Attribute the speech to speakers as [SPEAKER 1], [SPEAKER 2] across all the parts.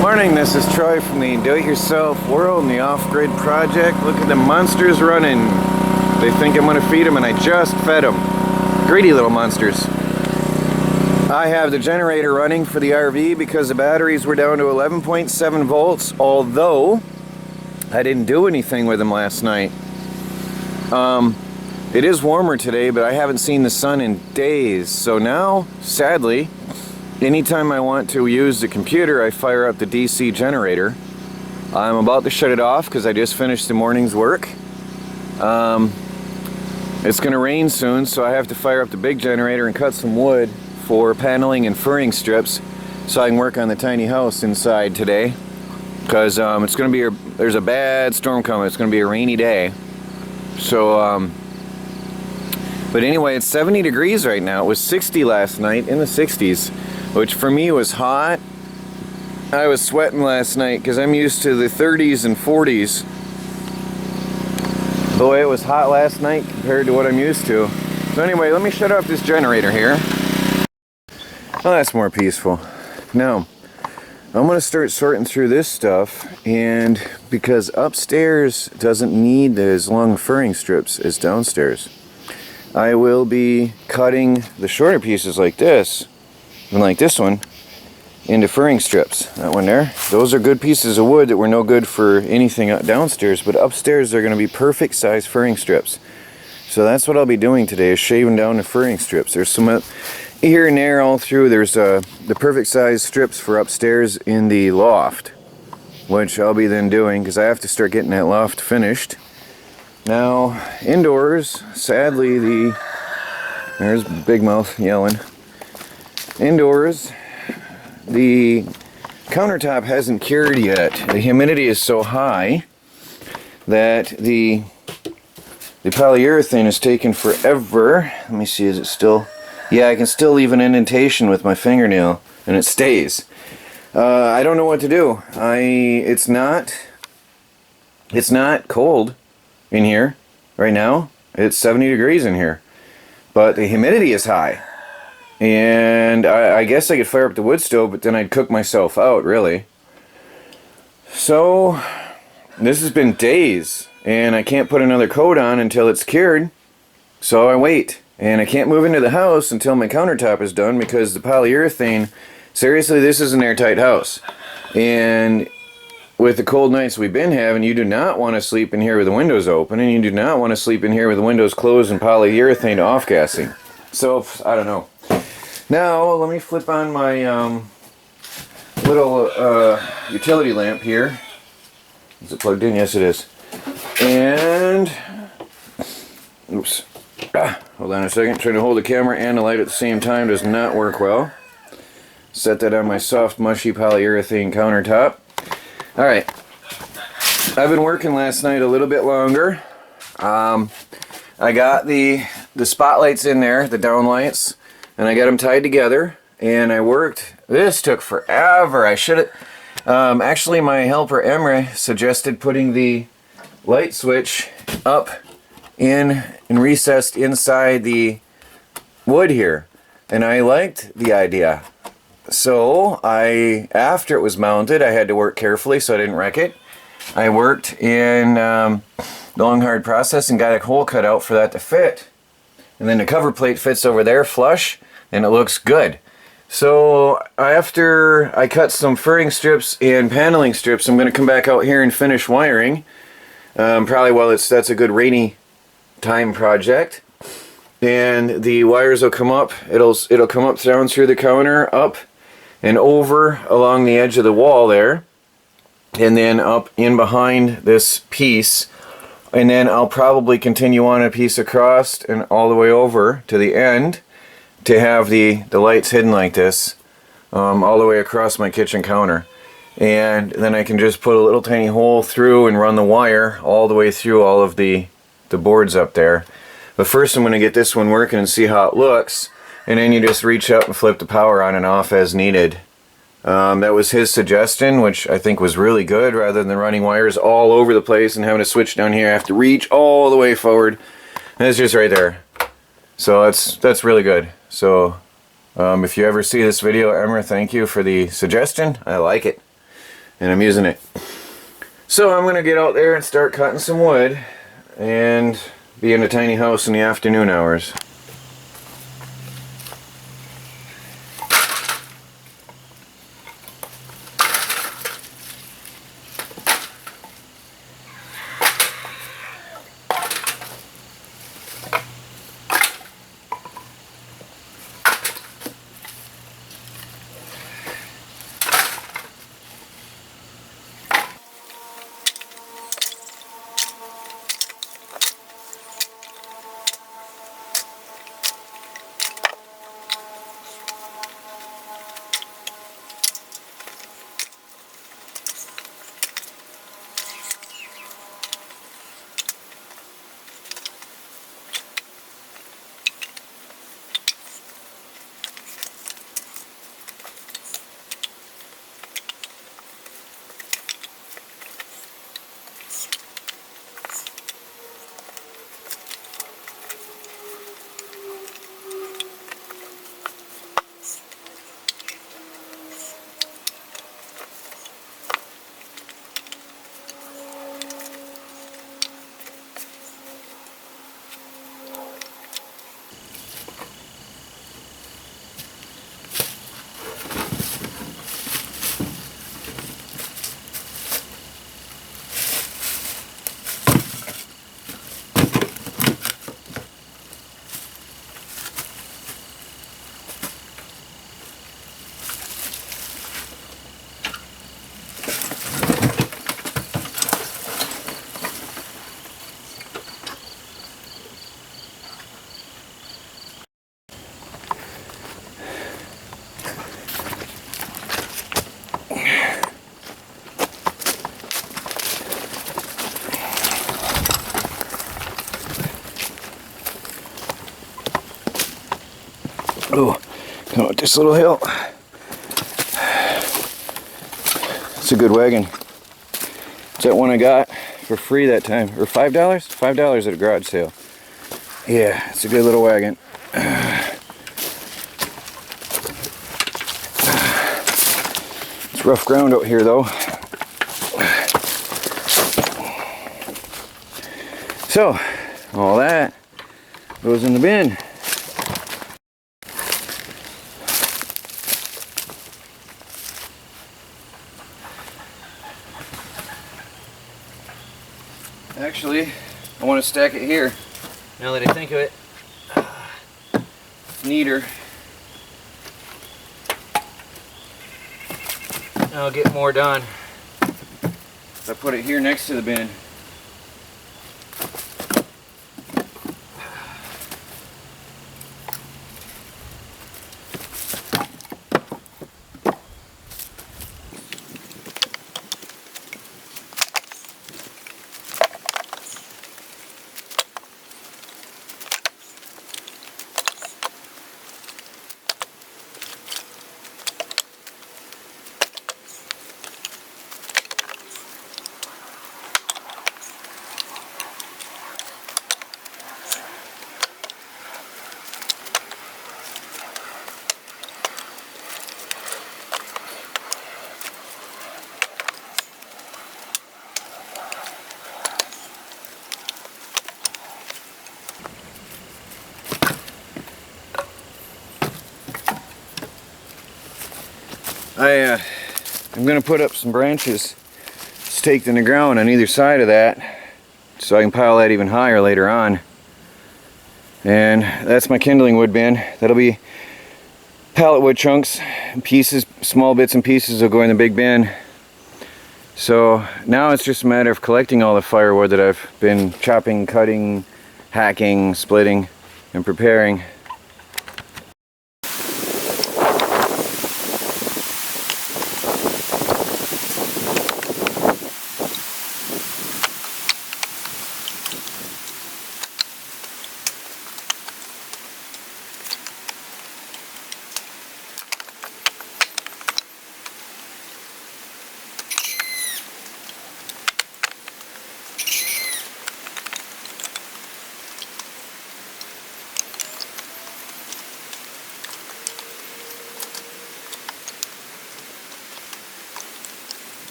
[SPEAKER 1] Morning, this is Troy from the Do-It-Yourself World and the Off-Grid Project. Look at the monsters running. They think I'm going to feed them, and I just fed them. Greedy little monsters. I have the generator running for the RV because the batteries were down to 11.7 volts, although I didn't do anything with them last night. It is warmer today, but I haven't seen the sun in days. So now, sadly, anytime I want to use the computer, I fire up the DC generator. I'm about to shut it off because I just finished the morning's work. It's going to rain soon, so I have to fire up the big generator and cut some wood for paneling and furring strips so I can work on the tiny house inside today. Because it's going to be there's a bad storm coming. It's going to be a rainy day. So, but anyway, it's 70 degrees right now. It was 60 last night, in the 60s. Which for me was hot. I was sweating last night because I'm used to the 30s and 40s. Boy, it was hot last night compared to what I'm used to. So anyway, let me shut off this generator here. Oh, that's more peaceful. Now, I'm going to start sorting through this stuff, and because upstairs doesn't need as long furring strips as downstairs, I will be cutting the shorter pieces like this, and like this one, into furring strips. That one there. Those are good pieces of wood that were no good for anything downstairs, but upstairs they're going to be perfect size furring strips. So that's what I'll be doing today, is shaving down the furring strips. There's some here and there all through. There's the perfect size strips for upstairs in the loft, which I'll be then doing because I have to start getting that loft finished. Now, indoors, sadly, there's Big Mouth yelling. Indoors, the countertop hasn't cured yet. The humidity is so high that the polyurethane is taking forever. Let me see, is it still? Yeah, I can still leave an indentation with my fingernail, and it stays. I don't know what to do. It's not cold in here right now. It's 70 degrees in here, but the humidity is high. And I guess I could fire up the wood stove, but then I'd cook myself out, really. So, this has been days, and I can't put another coat on until it's cured. So I wait, and I can't move into the house until my countertop is done because the polyurethane, seriously, this is an airtight house. And with the cold nights we've been having, you do not want to sleep in here with the windows open, and you do not want to sleep in here with the windows closed and polyurethane off-gassing. So, I don't know. Now, let me flip on my little utility lamp here. Is it plugged in? Yes, it is. And, oops. Hold on a second. Trying to hold the camera and the light at the same time does not work well. Set that on my soft, mushy polyurethane countertop. Alright. I've been working last night a little bit longer. I got the spotlights in there, the downlights. And I got them tied together, and I worked. This took forever. I should have. Actually, my helper Emre suggested putting the light switch up in and recessed inside the wood here, and I liked the idea. So after it was mounted, I had to work carefully so I didn't wreck it. I worked in long hard process and got a hole cut out for that to fit, and then the cover plate fits over there flush. And it looks good. So after I cut some furring strips and paneling strips, I'm going to come back out here and finish wiring. Probably while that's a good rainy time project. And the wires will come up. It'll come up down through the counter, up and over along the edge of the wall there, and then up in behind this piece. And then I'll probably continue on a piece across and all the way over to the end, to have the lights hidden like this all the way across my kitchen counter. And then I can just put a little tiny hole through and run the wire all the way through all of the boards up there. But first I'm going to get this one working and see how it looks, and then you just reach up and flip the power on and off as needed. That was his suggestion, which I think was really good, rather than running wires all over the place and having to switch down here. I have to reach all the way forward, and it's just right there. So that's really good. So if you ever see this video, Emma, thank you for the suggestion. I like it. and I'm using it. So I'm gonna get out there and start cutting some wood and be in a tiny house in the afternoon hours. Oh, come up this little hill. It's a good wagon. It's that one I got for free that time, or $5? $5 at a garage sale. Yeah, it's a good little wagon. It's rough ground out here though. So, all that goes in the bin. Actually, I want to stack it here. Now that I think of it, neater. I'll get more done if I put it here next to the bin. I'm going to put up some branches staked in the ground on either side of that so I can pile that even higher later on. And that's my kindling wood bin. That'll be pallet wood chunks and pieces, small bits and pieces will go in the big bin. So now it's just a matter of collecting all the firewood that I've been chopping, cutting, hacking, splitting, and preparing.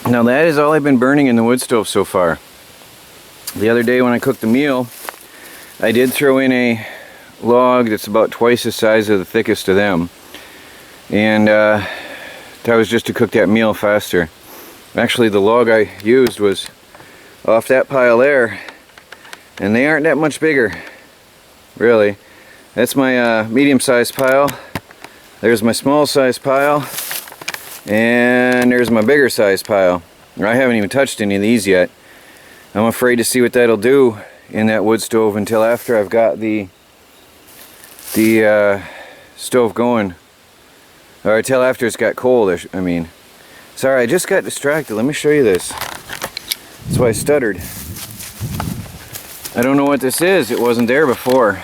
[SPEAKER 1] Now that is all I've been burning in the wood stove so far. The other day when I cooked the meal, I did throw in a log that's about twice the size of the thickest of them. And that was just to cook that meal faster. Actually, the log I used was off that pile there, and they aren't that much bigger, really. That's my medium-sized pile. There's my small-sized pile, and there's my bigger-sized pile. I haven't even touched any of these yet. I'm afraid to see what that'll do in that wood stove until after I've got the stove going, or until after it's got cold. I mean, sorry, I just got distracted. Let me show you this. That's why I stuttered. I don't know what this is. It wasn't there before.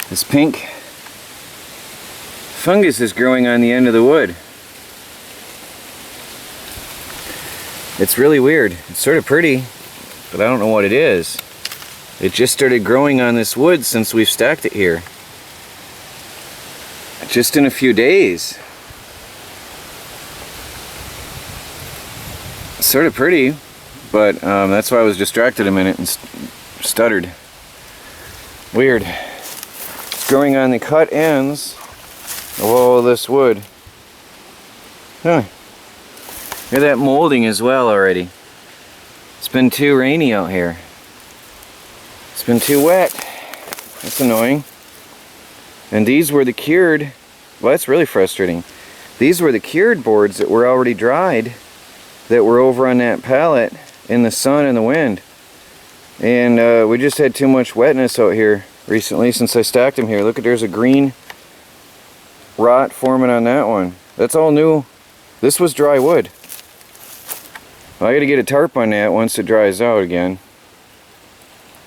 [SPEAKER 1] This pink fungus is growing on the end of the wood. It's really weird. It's sort of pretty, but I don't know what it is. It just started growing on this wood since we've stacked it here. Just in a few days. It's sort of pretty, but that's why I was distracted a minute and stuttered. Weird. It's growing on the cut ends of all this wood. Huh. Look at that molding as well already. It's been too rainy out here. It's been too wet. That's annoying. And these were the cured, well, that's really frustrating. These were the cured boards that were already dried, that were over on that pallet in the sun and the wind. And we just had too much wetness out here recently since I stacked them here. Look, there's a green rot forming on that one. That's all new. This was dry wood. Well, I gotta get a tarp on that once it dries out again.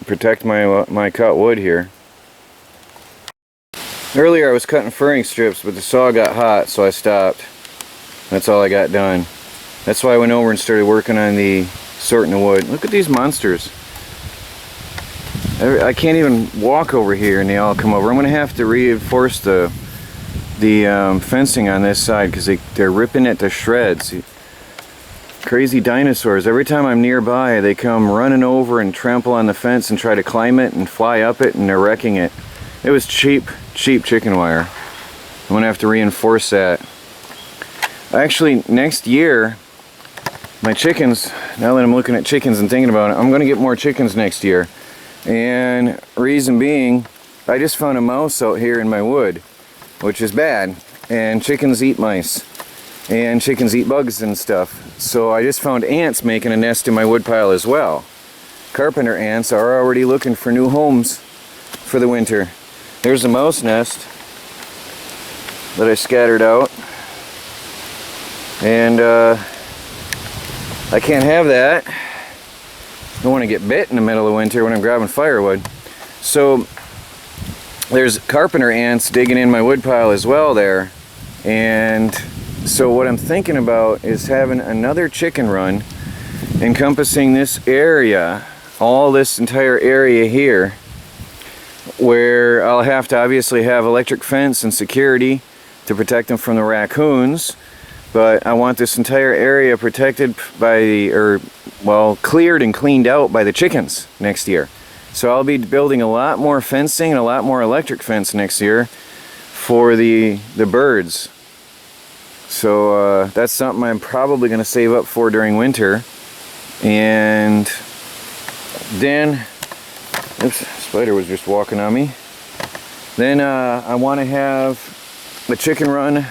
[SPEAKER 1] Protect my cut wood here. Earlier I was cutting furring strips, but the saw got hot, so I stopped. That's all I got done. That's why I went over and started working on the sorting the wood. Look at these monsters. I can't even walk over here and they all come over. I'm gonna have to reinforce the fencing on this side because they're ripping it to shreds. Crazy dinosaurs. Every time I'm nearby, they come running over and trample on the fence and try to climb it and fly up it, and they're wrecking it. It was cheap chicken wire. I'm gonna have to reinforce that. Actually, next year, my chickens, now that I'm looking at chickens and thinking about it, I'm gonna get more chickens next year. And reason being, I just found a mouse out here in my wood, which is bad. And chickens eat mice. And chickens eat bugs and stuff. So I just found ants making a nest in my woodpile as well. Carpenter ants are already looking for new homes for the winter. There's a mouse nest that I scattered out. And I can't have that. I don't want to get bit in the middle of winter when I'm grabbing firewood. So there's carpenter ants digging in my woodpile as well there. And so what I'm thinking about is having another chicken run encompassing this area, all this entire area here, where I'll have to obviously have electric fence and security to protect them from the raccoons, but I want this entire area protected by cleared and cleaned out by the chickens next year. So I'll be building a lot more fencing and a lot more electric fence next year for the birds. So that's something I'm probably going to save up for during winter. And then, oops, spider was just walking on me. Then I want to have the chicken run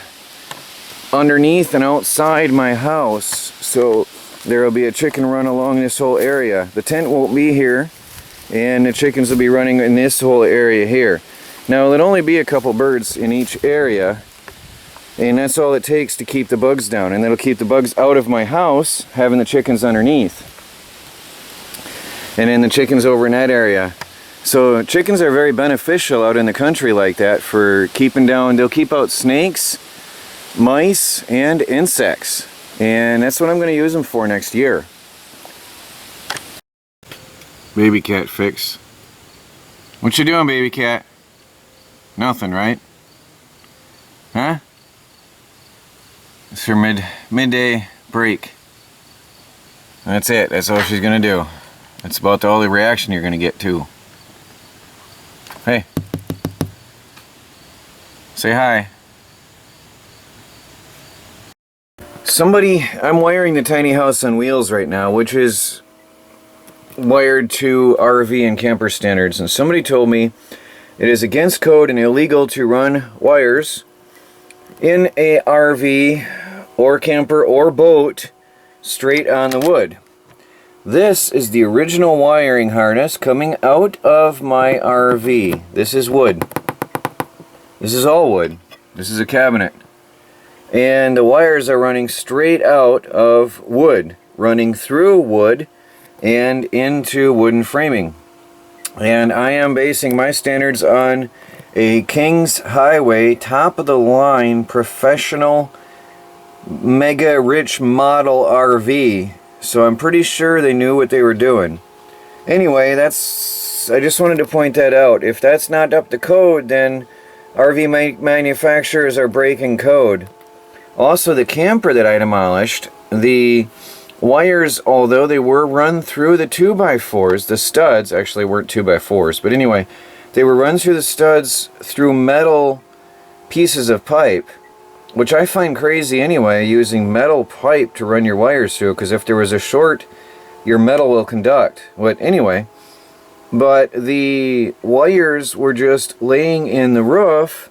[SPEAKER 1] underneath and outside my house. So there will be a chicken run along this whole area. The tent won't be here, and the chickens will be running in this whole area here. Now it'll only be a couple birds in each area, and that's all it takes to keep the bugs down, and that'll keep the bugs out of my house, having the chickens underneath. And then the chickens over in that area. So chickens are very beneficial out in the country like that for keeping down, they'll keep out snakes, mice, and insects. And that's what I'm going to use them for next year. Baby cat fix. What you doing, baby cat? Nothing, right? Huh? It's your midday break. That's it. That's all she's gonna do. That's about all the reaction you're gonna get too. Hey. Say hi. I'm wiring the tiny house on wheels right now, which is wired to RV and camper standards, and somebody told me it is against code and illegal to run wires in a RV or camper or boat straight on the wood. This is the original wiring harness coming out of my RV. This is wood. This is all wood. This is a cabinet. And the wires are running straight out of wood, running through wood and into wooden framing. And I am basing my standards on a King's Highway, top of the line, professional, mega rich model RV. So I'm pretty sure they knew what they were doing. Anyway, I just wanted to point that out. If that's not up to code, then RV manufacturers are breaking code. Also, the camper that I demolished, the wires, although they were run through the 2x4s, the studs actually weren't 2x4s, but anyway, they were run through the studs through metal pieces of pipe, which I find crazy anyway, using metal pipe to run your wires through, because if there was a short, your metal will conduct. But anyway, but the wires were just laying in the roof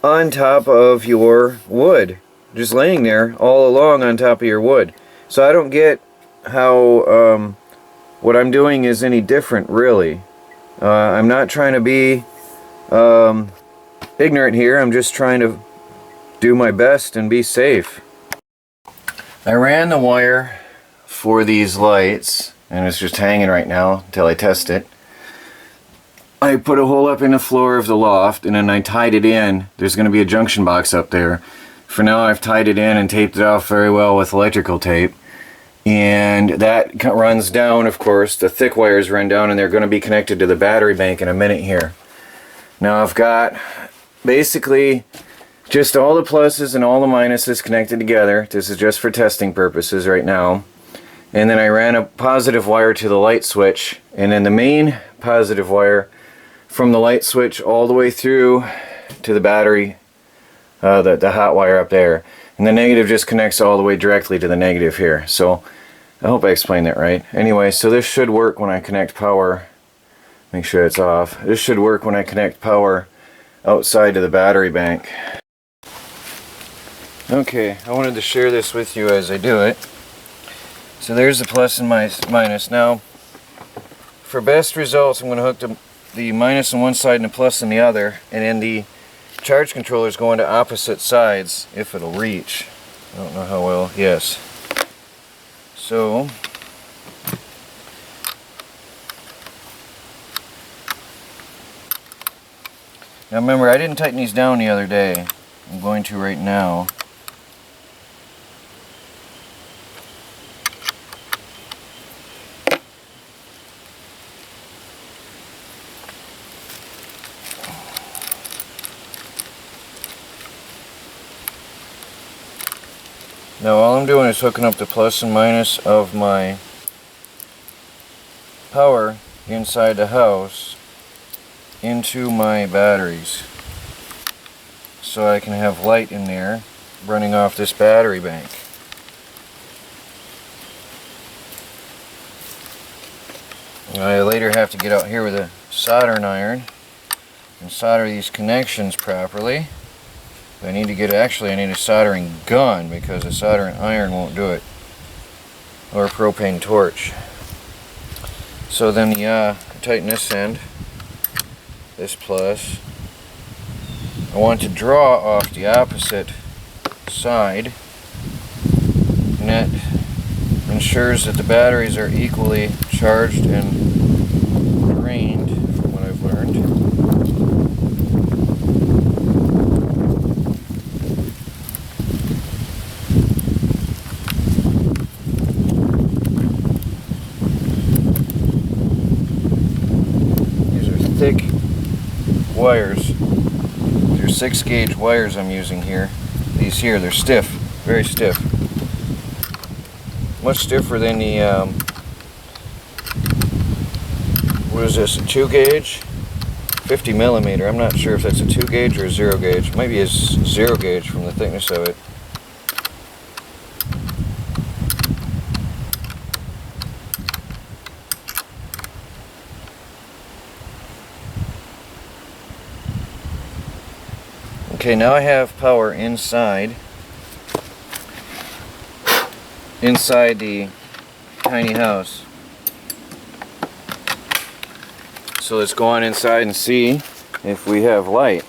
[SPEAKER 1] on top of your wood. Just laying there all along on top of your wood. So I don't get how what I'm doing is any different, really. I'm not trying to be ignorant here. I'm just trying to do my best and be safe. I ran the wire for these lights, and it's just hanging right now until I test it. I put a hole up in the floor of the loft, and then I tied it in. There's going to be a junction box up there. For now, I've tied it in and taped it off very well with electrical tape. And that runs down, of course. The thick wires run down, and they're going to be connected to the battery bank in a minute here. Now I've got basically just all the pluses and all the minuses connected together. This is just for testing purposes right now. And then I ran a positive wire to the light switch, and then the main positive wire from the light switch all the way through to the battery, the hot wire up there. And the negative just connects all the way directly to the negative here. So I hope I explained that right. Anyway, so this should work when I connect power. Make sure it's off. This should work when I connect power outside to the battery bank. Okay, I wanted to share this with you as I do it. So there's the plus and minus. Now, for best results, I'm going to hook the minus on one side and the plus on the other, and then the charge controller is going to opposite sides, if it'll reach. I don't know how well. Yes. So, now remember, I didn't tighten these down the other day. I'm going to right now. Now all I'm doing is hooking up the plus and minus of my power inside the house into my batteries, so I can have light in there running off this battery bank. I later have to get out here with a soldering iron and solder these connections properly. I need to get, actually I need a soldering gun because a soldering iron won't do it, or a propane torch. So then tighten this end, this plus. I want to draw off the opposite side, and that ensures that the batteries are equally charged and drained, from what I've learned. Thick wires. They're 6-gauge wires I'm using here. These here, they're stiff, very stiff. much stiffer than the, what is this, a 2 gauge? 50 millimeter. I'm not sure if that's a 2 gauge or a 0 gauge. Maybe it's 0 gauge from the thickness of it. Okay, now I have power inside the tiny house. So let's go on inside and see if we have light.